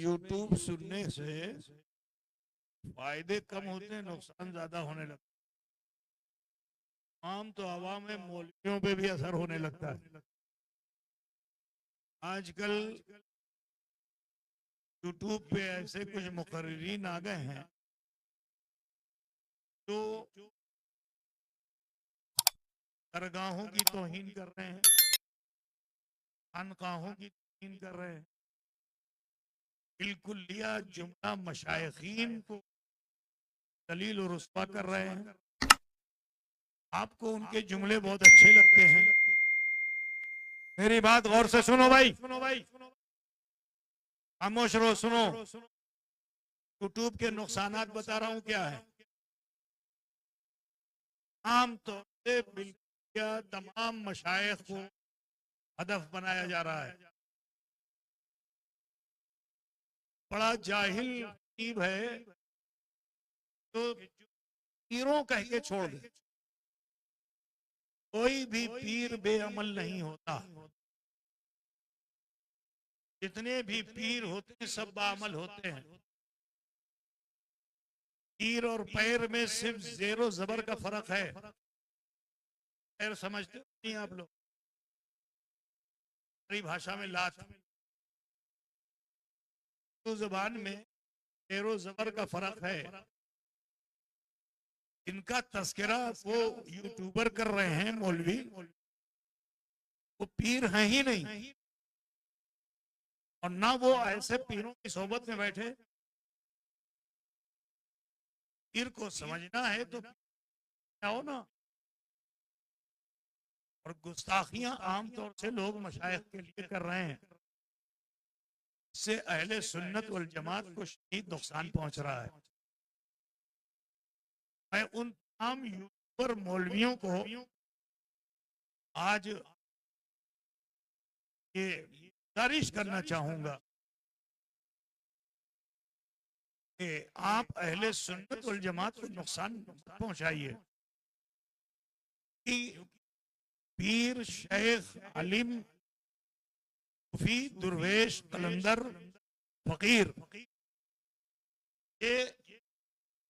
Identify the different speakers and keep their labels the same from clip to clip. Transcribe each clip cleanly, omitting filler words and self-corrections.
Speaker 1: YouTube सुनने से फायदे कम होते हैं, नुकसान ज्यादा होने लगता है। आम तो आवाम में मौलवियों पे भी असर होने लगता है। आजकल यूट्यूब पे ऐसे कुछ मुकर्रीन आ गए हैं जो दरगाहों की तौहीन कर रहे हैं, खानकाहों की तौहीन कर रहे हैं, बिल्कुल लिया जुमला मशाइखीन को दलील और रुस्वा कर रहे हैं। आपको उनके जुमले बहुत अच्छे लगते हैं। मेरी बात गौर से सुनो भाई, खामोश रहो, सुनो। यूट्यूब के नुकसानात बता रहा हूं क्या है। आमतौर से बिल्कुल तमाम मशाइख को हदफ बनाया जा रहा है। बड़ा जाहिल अजीब है तो पीरों कह के छोड़ दे। कोई भी पीर बेअमल नहीं होता। जितने भी पीर होते हैं सब बाअमल होते हैं। पीर और पैर में सिर्फ जेरो जबर का फर्क है। पैर समझते हो नहीं आप लोग? हमारी भाषा में लात, तो जुबान में जेरो जबर का फर्क है। इनका तस्करा वो यूट्यूबर कर रहे हैं मौलवी, वो पीर हैं ही नहीं। और ना वो ऐसे पीरों की सोबत में बैठे। पीर को समझना है तो आओ ना। और गुस्ताखियां आमतौर से लोग मशाइख के लिए कर रहे हैं, इससे अहले सुन्नत वल जमात को शदीद नुकसान पहुंच रहा है। मैं उन तमाम यूट्यूबर मौलवियों को आज ये गुजारिश करना चाहूंगा कि आप अहले सुन्नत वल जमात को नुकसान पहुंचाइए कि पीर, शेख, आलिम, सूफी, दुर्वेश, कलंदर, फकीर, ये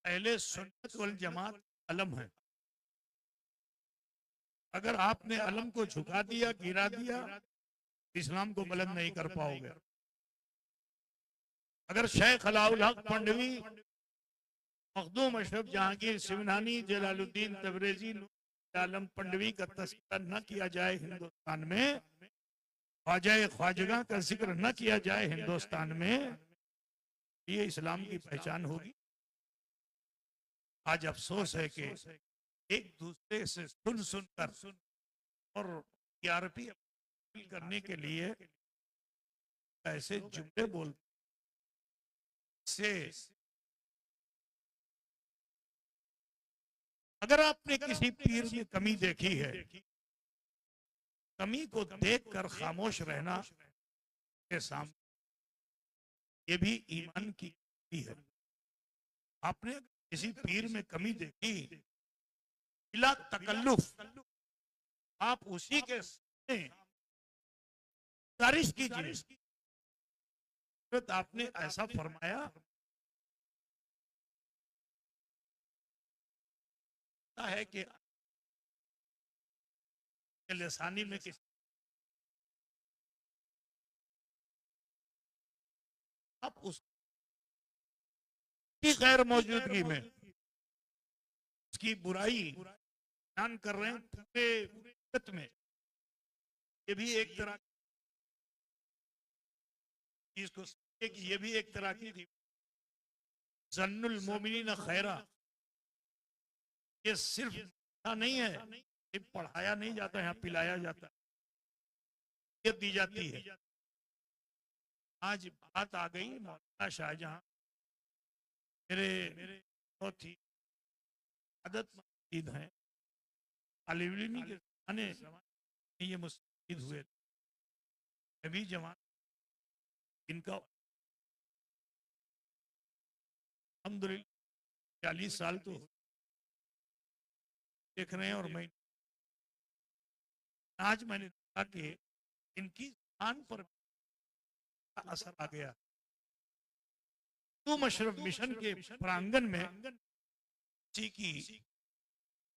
Speaker 1: अहले सुन्नत वल जमात अलम है। अगर आपने अलम को झुका दिया, गिरा दिया, इस्लाम को बुलंद नहीं कर पाओगे। अगर शेख अलाउल हक पंडवी, मखदूम अशरफ जहांगीर सिवनानी, जलालुद्दीन तबरेजी, आलम पंडवी का तस्करा न किया जाए हिंदुस्तान में, ख्वाजा ख्वाजगा का जिक्र न किया जाए हिंदुस्तान में, ये इस्लाम की पहचान होगी। आज अफसोस है कि एक दूसरे से सुन सुनकर और टीआरपी करने के लिए ऐसे जुमले बोलते से, अगर आपने किसी पीर में कमी देखी है, कमी को देखकर खामोश रहना के सामने, ये भी ईमान की कमी है। आपने किसी पीर में कमी देखी, बिला तकल्लुफ आप उसी के सामने तारीफ कीजिए। आपने ऐसा फरमाया है कि लिसानी में किसी आप उसकी गैर मौजूदगी में उसकी बुराई बयान कर रहे हैं पूरे जगत में, ये भी एक तरह की, इसको ये भी एक तरह की थी जन्नुल मोमिनीन खैरा। ये सिर्फ नहीं है, ये पढ़ाया नहीं जाता है, यहाँ पिलाया जाता है, ये दी जाती है। आज बात आ गई मौलाना शाहजहां, मेरे बहुत ही आदत हैं, तालिब के जमाने ये मुस्तफीद हुए, अभी जवान इनका अल्हम्दुलिल्लाह 40 साल तो देख रहे हैं। और मैं आज मैंने देखा कि इनकी जान पर असर आ गया। तुम अशरफ मिशन के प्रांगण में किसी की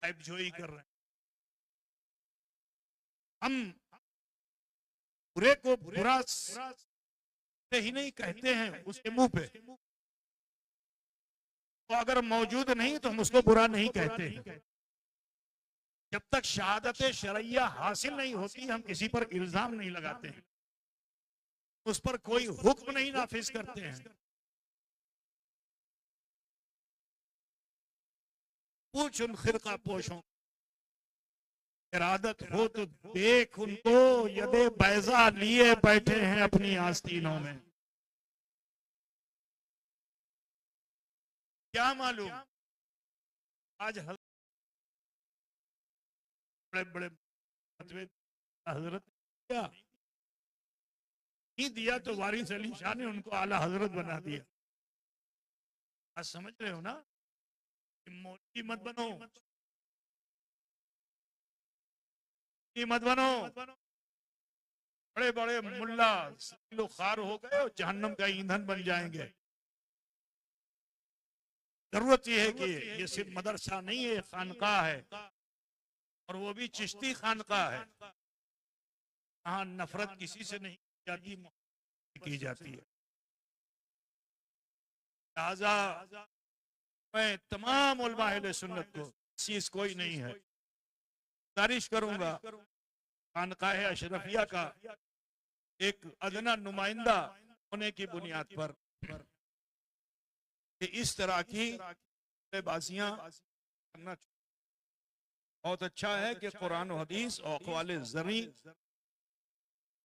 Speaker 1: ऐबजोई कर रहे हैं। हम बुरे को बुरा से ही नहीं कहते हैं उसके मुंह पे, तो अगर मौजूद नहीं तो हम उसको बुरा नहीं कहते हैं। जब तक शहादत शरैया हासिल नहीं होती हम किसी पर इल्जाम नहीं लगाते हैं, उस पर कोई हुक्म नहीं नाफिज करते हैं। पूछ उन खिरका पोशों, इरादत हो तो देख उनको, यदे बैजा लिए बैठे हैं अपनी आस्तीनों में। क्या मालूम आज बड़े बड़े हजरत क्या नहीं दिया तो वारिस अली शाह ने उनको आला हजरत बना दिया। आज समझ रहे हो ना, मौलवी मत बनो, मत बनो। बड़े बड़े मुल्ला लोग खार हो गए और जहन्नम का ईंधन बन जाएंगे। जरूरत यह है कि ये सिर्फ मदरसा नहीं है, खानका है, और वो भी चिश्ती खानका है। यहाँ नफरत किसी से नहीं की जाती, की जाती है। लिहाजा मैं तमाम उलमा अहले सुन्नत को, चीज कोई नहीं है, गुजारिश करूंगा खानकाह अशरफिया का एक अदना नुमाइंदा होने की बुनियाद पर कि इस तरह की बाजियां करना बहुत अच्छा है कि कुरान और हदीस और अक़वाल ज़री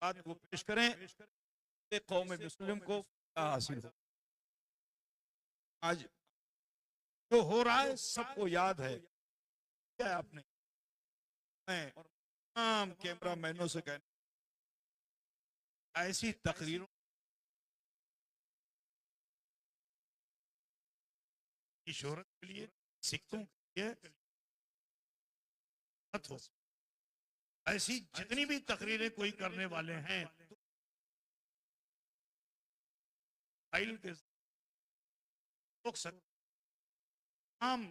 Speaker 1: बात को पेश करें कि कौम मुस्लिम को क्या हासिल हो। आज जो हो रहा है सबको याद है, क्या है आपने, मैं तमाम कैमरा मैनों से कहना, ऐसी तकरीरों की शोहरत के लिए, सिक्कों के लिए मत हो। ऐसी जितनी भी तकरीरें कोई करने वाले हैं फाइल के तमाम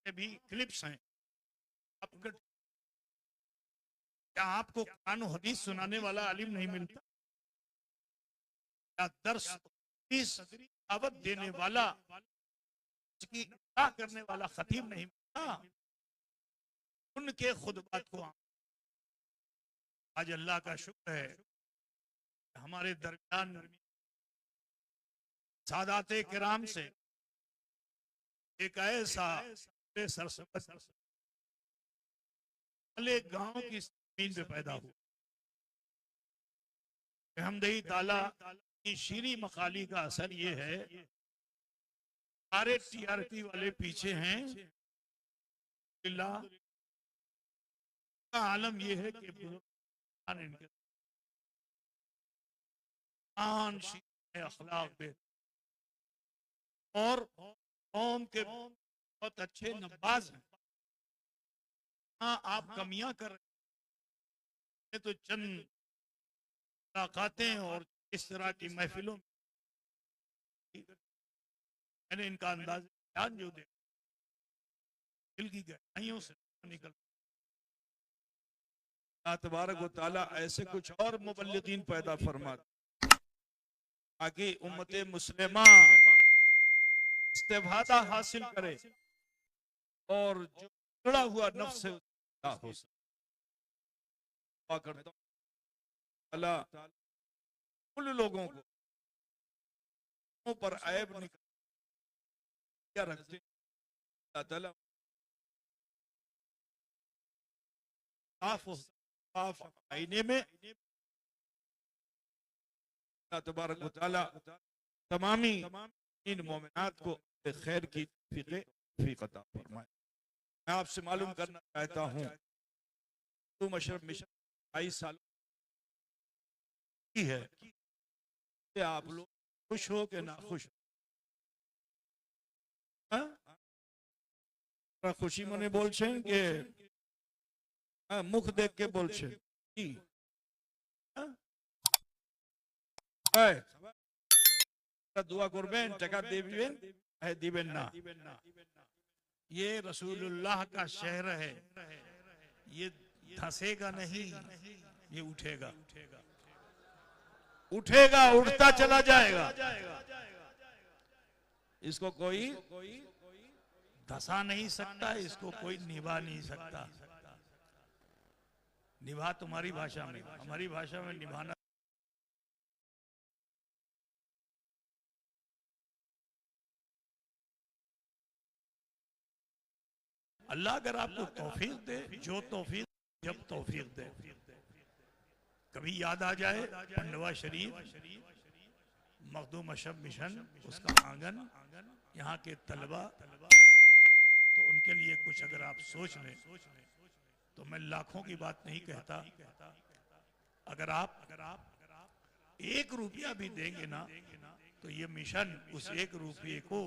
Speaker 1: भी क्लिप्स हैं। क्या आपको कुरान और हदीस सुनाने वाला आलिम नहीं मिलता? क्या दर्स दावत देने वाला, उसकी इत्तबा करने वाला खतीब नहीं मिलता? उनके खुतबात को आज अल्लाह का शुक्र है हमारे दरमियान सादाते किराम से एक ऐसा सरसब्ज़ गांव की जमीन पे पैदा हुआ। हमदही ताला की शीरी मकाली का असर ये है, सारे टीआरपी वाले पीछे हैं, का आलम ये है कि इनके अखलाक पे और कौम के बहुत अच्छे नवाज हैं। हाँ, आप कमियां कर रहे हैं तो चंद मुलाकातें और इस तरह की महफिलों में मैंने इनका अंदाज ध्यान जो दे दिल की गहराइयों से निकल तबारक व तआला ऐसे कुछ और मुबल्लिगीन पैदा फरमा ताकि उम्मत मुस्लिमा इस्तिफादा हासिल करे और जो जुड़ा हुआ नफ्स से हो सके। करता हूं अल्लाह उन लोगों को पर ऐब निकल क्या रखते अल्लाह साफ आईने में तबारक व तआला तमामी इन मोमिनात को खैर की तौफीक अता फरमाए। मैं आपसे मालूम करना चाहता हूँ, तुम अशरफ मिशन 22 साल की है कि आप लोग खुश हो कि ना खुश हो? खुशी मने बोलছেন कि मुख देख के बोलছেন কি? দোয়া করবেন, টাকা দিবেন দিবেন না। ये रसूलुल्लाह का शहर है, ये धंसेगा नहीं, ये उठेगा उठेगा, उठता चला जाएगा। इसको कोई धंसा नहीं सकता, इसको कोई निभा नहीं सकता। निभा तुम्हारी भाषा में, हमारी भाषा में निभाना। अल्लाह अगर आपको तौफीक दे, जो तौफीक जब तौफीक दे, कभी याद आ जाए पंडवा शरीफ, मखदूम अशब मिशन, उसका आंगन, यहाँ के तलबा, तो उनके लिए कुछ अगर आप सोच लें, तो मैं लाखों की बात नहीं कहता, अगर आप 1 रुपया भी देंगे ना, तो ये मिशन उस 1 रुपये को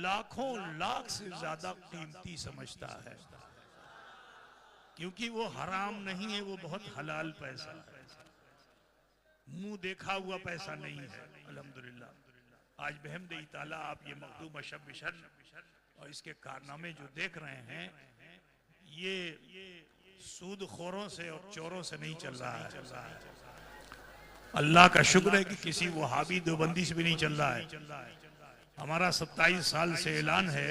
Speaker 1: लाखों लाख से ज्यादा कीमती समझता है, क्योंकि वो हराम नहीं है, वो बहुत हलाल पैसा है, मुंह देखा हुआ पैसा नहीं है। अल्हम्दुलिल्लाह आज बहमद ताला आप ये मखदूम अशब मिशन और इसके कारनामे जो देख रहे हैं, ये सूदखोरों से और चोरों से नहीं चल रहा है। अल्लाह का शुक्र है कि किसी वहाबी देवबंदी से भी नहीं चल रहा है। हमारा 27 साल से ऐलान है,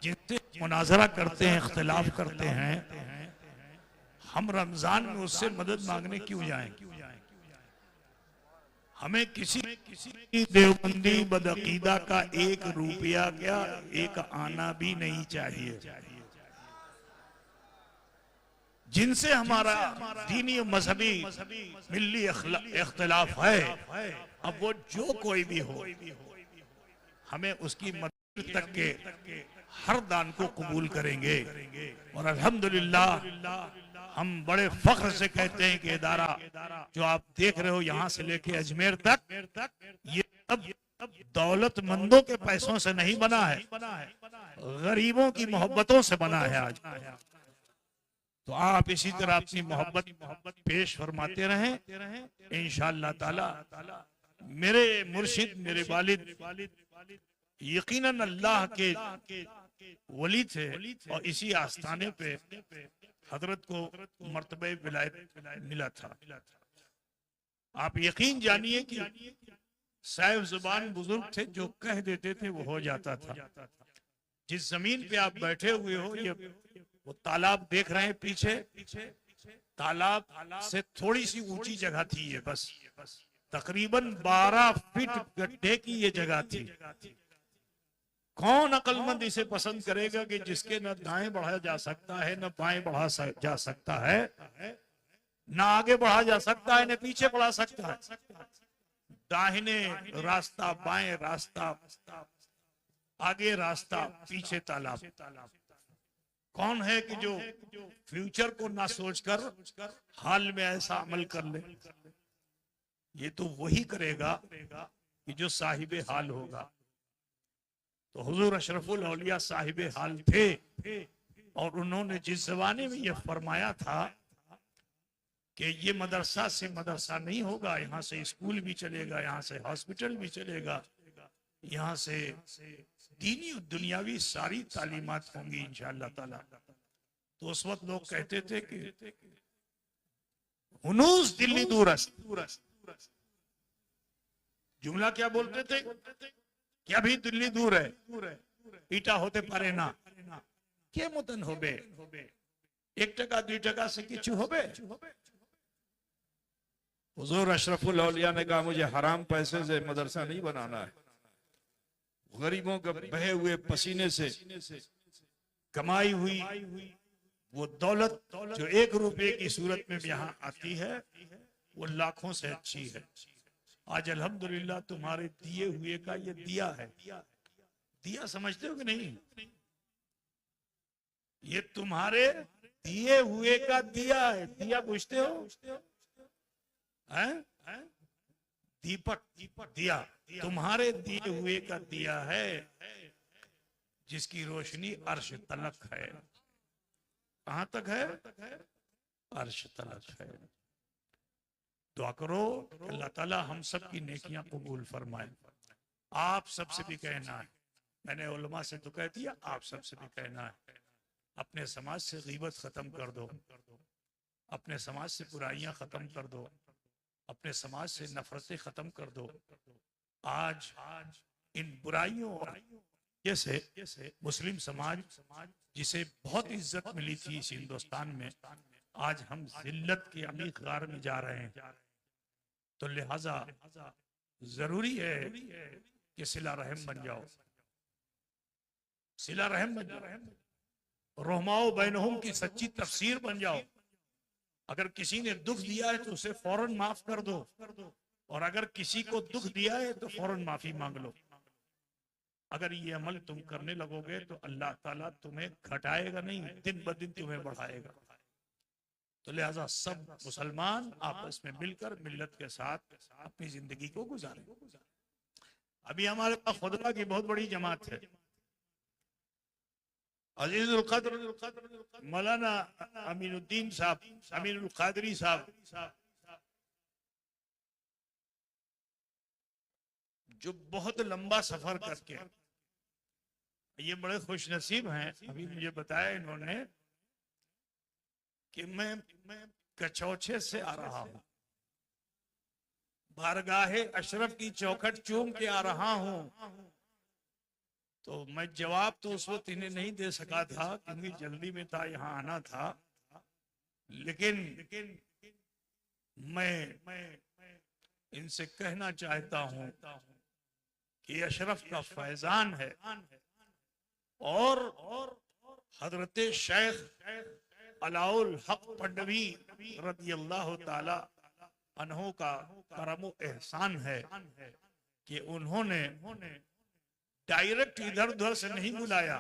Speaker 1: जिनसे मुनाजरा करते हैं, इख्तिलाफ करते हैं, हम रमजान में उससे मदद मांगने क्यों जाएं? हमें किसी देवबंदी बदअकीदा का 1 रुपया क्या 1 आना भी नहीं चाहिए। जिनसे हमारा दीनी और मजहबी मिल्ली इख्तिलाफ है, अब वो जो कोई भी हो, हमें उसकी मदद तक के हर दान को कबूल करेंगे। और अल्हम्दुलिल्लाह हम बड़े फख्र से कहते हैं कि इदारा जो आप देख रहे हो यहाँ से लेके अजमेर तक, ये सब दौलतमंदों के पैसों से नहीं बना है, गरीबों की मोहब्बतों से बना है आज। तो आप इसी तरह अपनी मोहब्बत पेश फरमाते रहें इंशाअल्लाह ताला। मेरे मुर्शिद, मेरे वालिद यकीनन अल्लाह के वली थे और इसी आस्थाने पे हजरत को मर्तबे विलायत मिला था। आप यकीन जानिए कि साहिब जुबान बुजुर्ग थे, जो कह देते थे वो हो जाता था। जिस जमीन पे आप बैठे हुए हो, ये वो तालाब देख रहे हैं पीछे, तालाब से थोड़ी सी ऊंची जगह थी ये, बस तकरीबन 12 फीट गड्ढे की ये जगह थी। कौन अक्लमंद इसे पसंद करेगा कि जिसके न दाएं बढ़ा जा सकता है, न बाएं बढ़ा जा सकता है, न आगे बढ़ा जा सकता है, न पीछे बढ़ा सकता है। दाहिने रास्ता, बाएं रास्ता, आगे रास्ता, पीछे तालाब। कौन है कि जो फ्यूचर को ना सोचकर हाल में ऐसा अमल कर ले? ये तो वही करेगा कि जो साहिबे हाल होगा। तो हुजूर अशरफुल औलिया साहिबे हाल थे, और उन्होंने जिस जमाने में ये फरमाया था कि ये मदरसा से मदरसा नहीं होगा, यहाँ से स्कूल भी चलेगा, यहाँ से हॉस्पिटल भी चलेगा, यहाँ से दीनी और दुनियावी सारी तालीमात होंगी इंशाअल्लाह ताला। तो उस वक्त लोग कहते थे कि हुनूस दिल्ली दूरस्त। जुमला क्या बोलते थे? क्या भी दिल्ली दूर है, ईटा होते पारे ना, के मतन होबे, 1 टका 2 टका से किचु होबे। हुजूर अशरफुल औलिया ने कहा, मुझे हराम पैसे से मदरसा नहीं बनाना है। गरीबों के बहे हुए पसीने से कमाई हुई वो दौलत जो 1 रुपये की सूरत में यहाँ आती है, वो लाखों से अच्छी है। आज अल्हम्दुलिल्लाह तुम्हारे दिए हुए का ये दिया है। दिया समझते हो कि नहीं? ये तुम्हारे दिए हुए का दिया है। दिया पूछते हो? हैं? दीपक, दिया तुम्हारे दिए हुए का दिया है, जिसकी रोशनी अर्श तलक है। कहां तक है? अर्श तलक है। दुआ करो कि अल्लाह ताला हम सब की नेकियां कबूल फरमाए। आप सबसे भी कहना है, मैंने उलमा से तो कह दिया, आप सबसे भी कहना है, अपने समाज से गीबत खत्म कर दो, अपने समाज से बुराइयां खत्म कर दो, अपने समाज से नफरतें खत्म कर दो। आज इन बुराइयों जैसे मुस्लिम समाज जिसे बहुत इज्जत मिली थी इस हिंदुस्तान में, आज हम जिल्लत के अमीर गार में जा रहे हैं। तो लिहाजा जरूरी है कि सिला रहम बन जाओ, सिला रहम बन जाओ, रहमाओ बैनहुम की सच्ची तफसीर बन जाओ। अगर किसी ने दुख दिया है तो उसे फौरन माफ कर दो, और अगर किसी को दुख दिया है तो फौरन माफी मांग लो। अगर ये अमल तुम करने लगोगे तो अल्लाह ताला तुम्हें घटाएगा नहीं, दिन ब दिन तुम्हें बढ़ाएगा। तो लिहाजा सब मुसलमान आपस में मिलकर मिल्लत के साथ अपनी जिंदगी को गुजारें। अभी हमारे पास खुदबा की बहुत बड़ी जमात है। अजीजुल कद्र मौलाना अमीनुद्दीन साहब, अमीनुल कादरी साहब, जो बहुत लंबा सफर करके, ये बड़े खुश नसीब हैं। अभी मुझे बताया इन्होंने कि मैं कचौछे से आ रहा हूं, बारगाहे अशरफ की चौखट चूम के आ रहा हूं। तो मैं जवाब तो उस वक्त इन्हें नहीं दे सका था क्योंकि जल्दी में था, यहाँ आना था। लेकिन मैं इनसे कहना चाहता हूं कि अशरफ का फैजान है और हजरत शेख अलाउल हक पंडवी रज़ी अल्लाह ताला अन्हो का करम एहसान है कि उन्होंने डायरेक्ट इधर उधर से नहीं बुलाया,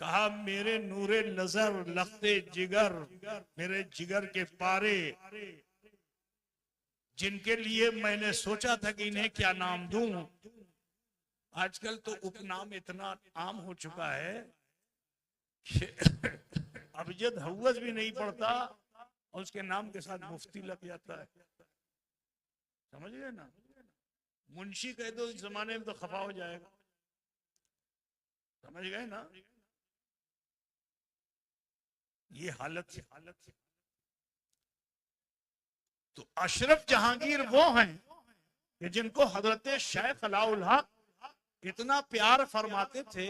Speaker 1: कहा मेरे नूरे नजर लखते जिगर, मेरे जिगर के पारे, जिनके लिए मैंने सोचा था कि इन्हें क्या नाम दूं। आजकल तो उपनाम इतना आम हो चुका है कि अबजद हव्वस भी नहीं पड़ता और उसके नाम के साथ मुफ्ती लग जाता है। समझ गए ना? मुंशी कह दो इस जमाने में तो खफा हो जाएगा। समझ गए ना? ये हालत है। तो अशरफ जहांगीर वो हैं कि जिनको हजरत शेख अलाउल हक इतना प्यार फरमाते थे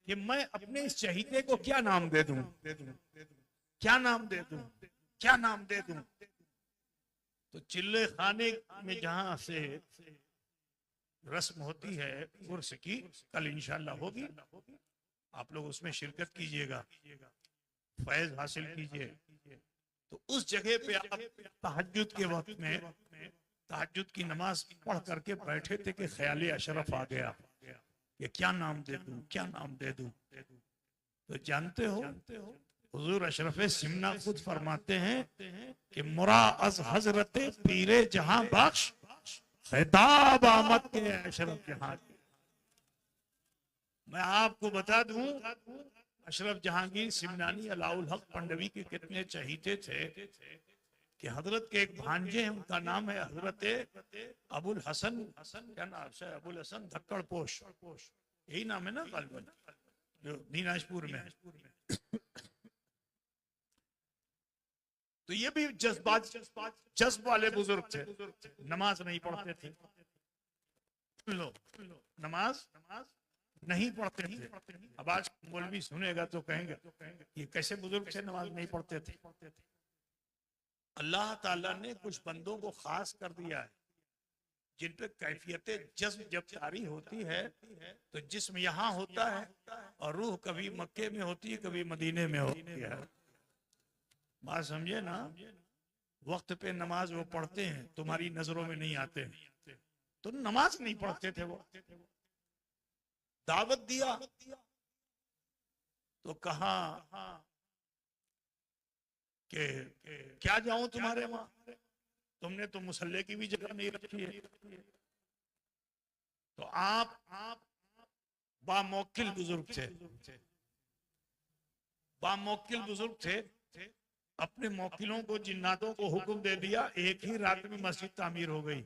Speaker 1: कि मैं अपने इस चहीते को क्या नाम दे दूं, क्या नाम दे दूं, क्या नाम दे दूं। तो चिल्ले खाने में जहां से रस्म होती है उर्स की, कल इंशाल्लाह होगी, आप लोग उसमें शिरकत कीजिएगा, फैज हासिल कीजिए। तो उस जगह पे आप तहज्जुद के वक्त में तहज्जुद की नमाज पढ़ करके बैठे थे कि ख्याल अशरफ आ गया कि क्या नाम दे दूं, क्या नाम दे दूं। तो जानते हो हुजूर अशरफ सिमना खुद फरमाते हैं कि मुरा अज हजरत पीरे जहां बख्श खिताब आमद के अशरफ जहां। मैं आपको बता दूं अशरफ जहांगीर सिमनानी अलाउल हक पंडवी के कितने चहीते थे कि हजरत के एक भांजे हैं, उनका नाम है हजरत अबुल हसन, क्या नाम है, अबुल हसन धक्कड़ पोश, यही नाम है ना गालिबन, जो दीनाजपुर में है। तो ये भी जज्ब वाले बुजुर्ग थे, नमाज नहीं पढ़ते थे। लो नमाज नहीं पढ़ते थे। अब आज मौलवी सुनेगा तो कहेंगे ये कैसे बुजुर्ग थे नमाज नहीं पढ़ते थे। अल्लाह ताला ने कुछ बंदों को खास कर दिया है जिन पे कैफियत जज्ब जब जारी होती है तो जिस्म यहाँ होता है और रूह कभी मक्के में होती है कभी मदीने में होती है। बात समझे ना? वक्त पे नमाज वो पढ़ते हैं, तुम्हारी नजरों में नहीं आते, तो नमाज नहीं पढ़ते थे वो। दावत दिया तो कहा कि क्या जाऊं तुम्हारे वहां, तुमने तो मुसल्ले की भी जगह नहीं रखी है। तो आप बामौकिल बुजुर्ग थे, बामौकिल बुजुर्ग थे। अपने मौकिलों को, जिन्नातों को हुक्म दे दिया, एक ही रात में मस्जिद तामीर हो गई।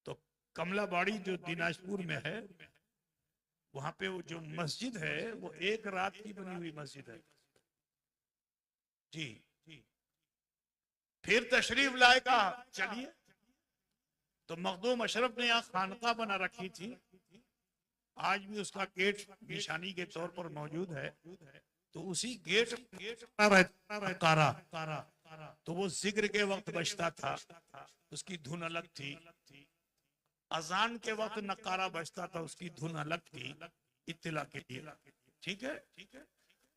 Speaker 1: तो कमलाबाड़ी जो दिनाजपुर में है, वहां पे वो जो मस्जिद है वो एक रात की बनी हुई मस्जिद है जी। फिर तशरीफ लाएगा, चलिए। तो मखदूम अशरफ ने यहाँ खानका बना रखी थी, आज भी उसका गेट निशानी के तौर पर मौजूद है। तो उसी गेट कारा, तो वो जिक्र के वक्त बजता था, उसकी धुन अलग थी। अजान के वक्त नकारा बजता था, उसकी धुन अलग थी, इत्तला के लिए, ठीक है।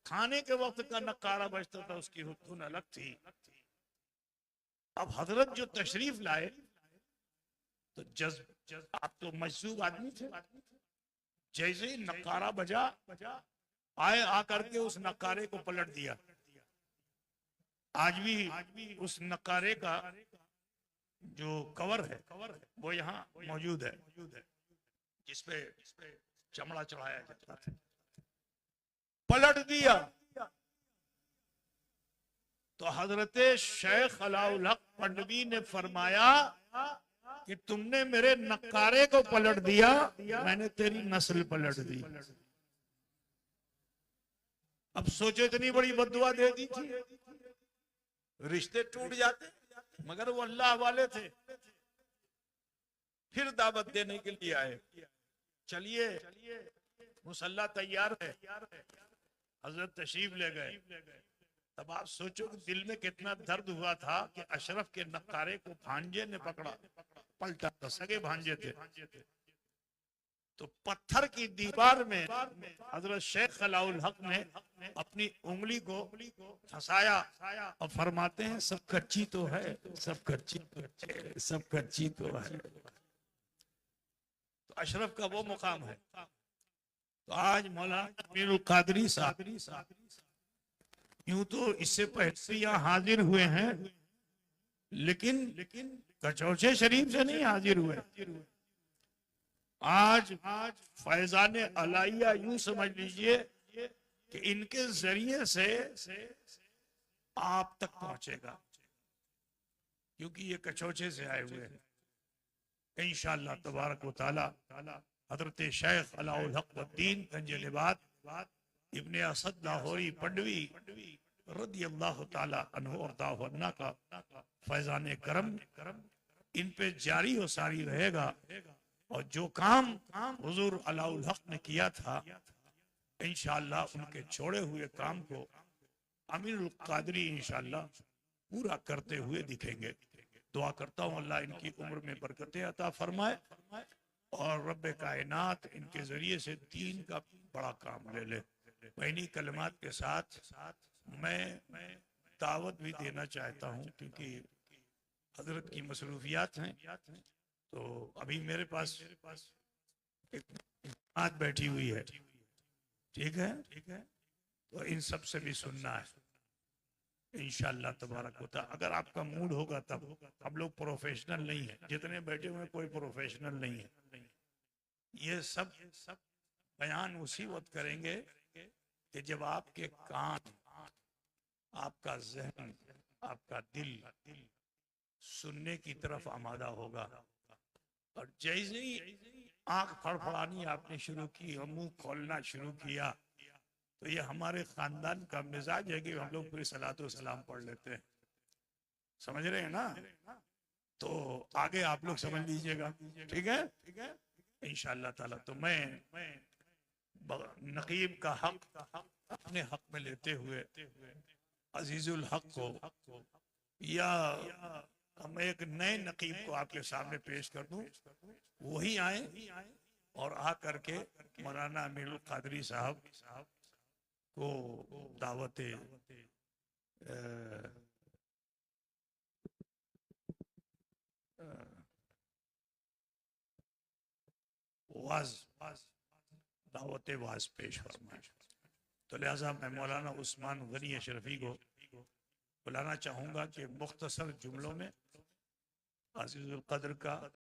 Speaker 1: खाने के वक्त का नकारा बजता था, उसकी धुन अलग थी। अब हजरत जो तशरीफ लाए, तो आप तो मजसूब आदमी थे, जैसे ही नकारा बजा, आए आकर के उस नकारे को पलट दिया। आज भी उस नकारे का जो कवर है वो यहाँ मौजूद है, जिसपे चमड़ा चढ़ाया जाता था। पलट दिया तो हजरत शेख अलाउल हक पंडवी ने फरमाया कि तुमने मेरे नकारे को पलट दिया, मैंने तेरी नस्ल पलट दी। अब सोचो, इतनी बड़ी बद्दुआ दे दी थी, रिश्ते टूट जाते, मगर वो अल्लाह वाले थे। फिर दावत देने के लिए आए, चलिए मुसल्ला तैयार है। हजरत तशरीफ ले गए। तब आप सोचो कि दिल में कितना दर्द हुआ था कि अशरफ के नकारे को भांजे ने पकड़ा, पलटा, तो सगे भांजे थे। तो पत्थर की दीवार में हजरत शेख अलाउल हक ने अपनी उंगली को फंसाया और फरमाते हैं, सब कच्ची तो है, सब कच्ची तो है, सब कच्ची तो है। तो अशरफ का वो मुकाम है। तो आज मौलाना अमीरुल कादरी साहब यूं तो इससे पहले यहाँ हाजिर हुए हैं, लेकिन कचौचे शरीफ से नहीं हाजिर हुए। आज फैजान अलाइया यूं समझ लीजिए कि इनके जरिए से आप तक पहुंचेगा, क्योंकि ये कचौचे से आए हुए हैं। इंशाअल्लाह तबारक व तआला हजरत शेख अलाउल हक वद्दीन गंजलिबाद इब्ने असद लाहौरी पंडवी रदी अल्लाह तआला अन्हु और दावन्ना का फैजान करम इन पे जारी और सारी रहेगा। और जो काम हुजूर अलाउल हक ने किया था, इंशाअल्लाह उनके छोड़े हुए काम को अमीरुल कादरी इंशाअल्लाह पूरा करते हुए दिखेंगे। दुआ करता हूँ अल्लाह इनकी उम्र में बरकतें अता फरमाए और रब्बे कायनात इनके जरिए से दीन का बड़ा काम ले ले। वही कलमात के साथ मैं दावत भी देना चाहता हूँ, क्योंकि हजरत की मसरूफियात हैं। तो अभी मेरे पास एक बात बैठी हुई है, ठीक है, तो इन सब से भी सुनना है इंशाअल्लाह तबारक होता। अगर आपका मूड होगा तब, हम लोग प्रोफेशनल नहीं है, जितने बैठे हुए कोई प्रोफेशनल नहीं है। ये सब बयान उसी वक्त करेंगे कि जब आपके कान, आपका जहन, आपका दिल सुनने की तरफ आमादा होगा। और जैसे ही आंख फड़फड़ानी आपने शुरू की और मुंह खोलना शुरू किया, तो ये हमारे खानदान का मिजाज है कि हम लोग पूरी सलातो सलाम पढ़ लेते हैं। समझ रहे हैं ना? तो आगे आप लोग समझ लीजिएगा, ठीक है इंशाअल्लाह ताला। तो मैं नकीब का हक अपने हक में लेते हुए अजीजुल हक को या हम एक नए नकीब को आपके सामने पेश कर दूं, वही आए और आ करके मौलाना अमीरुल कादरी साहब को दावत दावत वाज पेश फरमाए। तो लिहाजा मैं मौलाना उस्मान गनी अशरफी को बुलाना चाहूँगा कि मुख्तसर जुमलों में अजीजुल कद्र का